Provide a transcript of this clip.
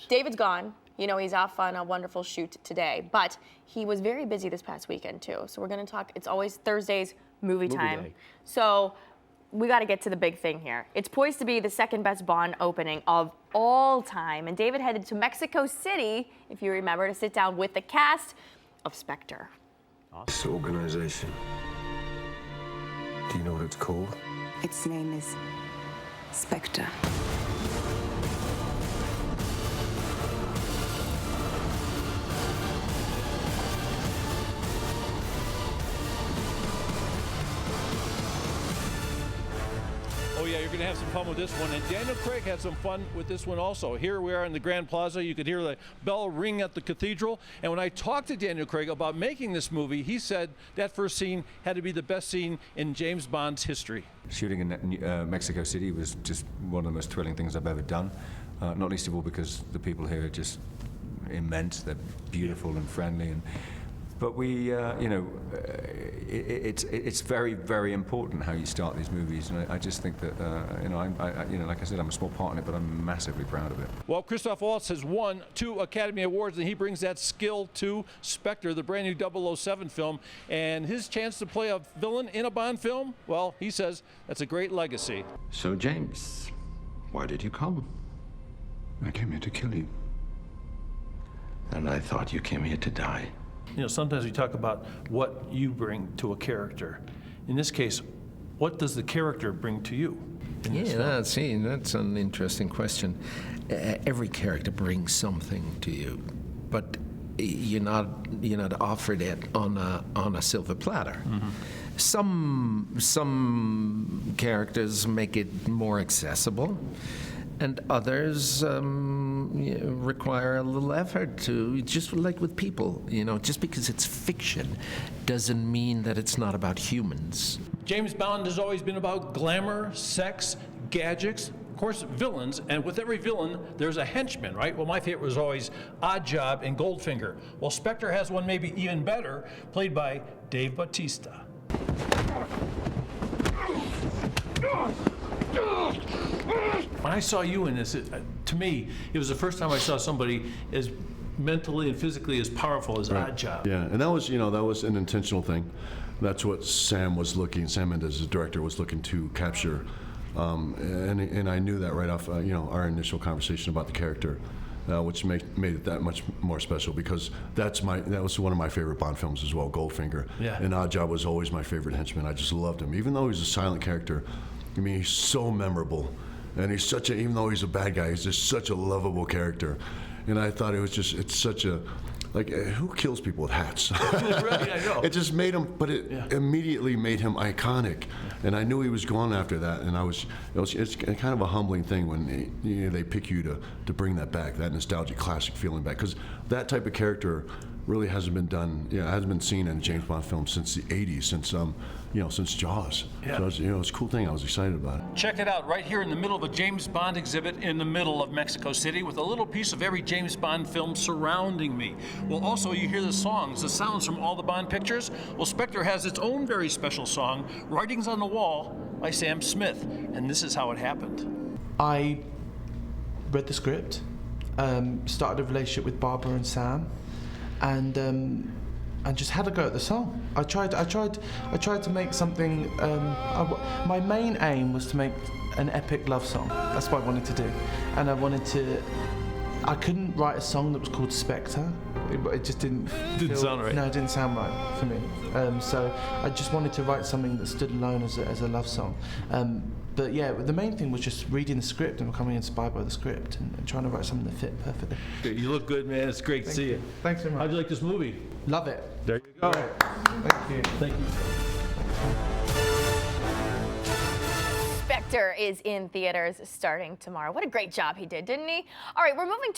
David's gone. You know, he's off on a wonderful shoot today, but he was very busy this past weekend too. So we're gonna talk, it's always Thursdays, movie time. Day. So we gotta get to the big thing here. It's poised to be the second best Bond opening of all time. And David headed to Mexico City, if you remember, to sit down with the cast of Spectre. This organization, do you know what it's called? Its name is Spectre. Oh yeah, you're gonna have some fun with this one. And Daniel Craig had some fun with this one also. Here we are in the Grand Plaza. You could hear the bell ring at the cathedral. And when I talked to Daniel Craig about making this movie, he said that first scene had to be the best scene in James Bond's history. Shooting in Mexico City was just one of the most thrilling things I've ever done. Not least of all because the people here are just immense. They're beautiful and friendly. But we, it's very, very important how you start these movies, and I just think that, like I said, I'm a small part in it, but I'm massively proud of it. Well, Christoph Waltz has won 2 Academy Awards, and he brings that skill to Spectre, the brand new 007 film, and his chance to play a villain in a Bond film, well, he says that's a great legacy. So, James, why did you come? I came here to kill you. And I thought you came here to die. You know, sometimes we talk about what you bring to a character. In this case, what does the character bring to you? That's an interesting question. Every character brings something to you, but you're not offered it on a silver platter. Mm-hmm. Some characters make it more accessible, and others require a little effort to, just like with people, just because it's fiction doesn't mean that it's not about humans. James Bond has always been about glamour, sex, gadgets, of course, villains, and with every villain, there's a henchman, right? Well, my favorite was always Oddjob and Goldfinger. Well, Spectre has one maybe even better, played by Dave Bautista. When I saw you in this, to me, it was the first time I saw somebody as mentally and physically as powerful as Oddjob. Yeah, and that was an intentional thing. That's what Sam Mendes, the director, was looking to capture. And I knew that right off, our initial conversation about the character, which made it that much more special, because that was one of my favorite Bond films as well, Goldfinger. Yeah. And Oddjob was always my favorite henchman. I just loved him, even though he's a silent character. I mean, he's so memorable, and even though he's a bad guy, he's just such a lovable character. And I thought it's such a, who kills people with hats? Right, I know. It just made him, but it immediately made him iconic. And I knew he was going after that, and it's kind of a humbling thing when they pick you to bring that back, that nostalgic classic feeling back, because that type of character really hasn't been done, hasn't been seen in a James Bond film since the 80s, since Jaws. Yeah. So it's a cool thing. I was excited about it. Check it out, right here in the middle of a James Bond exhibit in the middle of Mexico City, with a little piece of every James Bond film surrounding me. Well, also you hear the songs, the sounds from all the Bond pictures. Well, Spectre has its own very special song, Writings on the Wall by Sam Smith, and this is how it happened. I read the script, started a relationship with Barbara and Sam, and just had a go at the song. I tried to make something. My main aim was to make an epic love song. That's what I wanted to do, and I couldn't write a song that was called Spectre. It just didn't sound right. No, it didn't sound right for me. So I just wanted to write something that stood alone as a love song. But yeah, the main thing was just reading the script and becoming inspired by the script and trying to write something that fit perfectly. You look good, man. It's great to see you. Thanks so much. How'd you like this movie? Love it. There you go. Thank you. Thank you. Spectre is in theaters starting tomorrow. What a great job he did, didn't he? All right, we're moving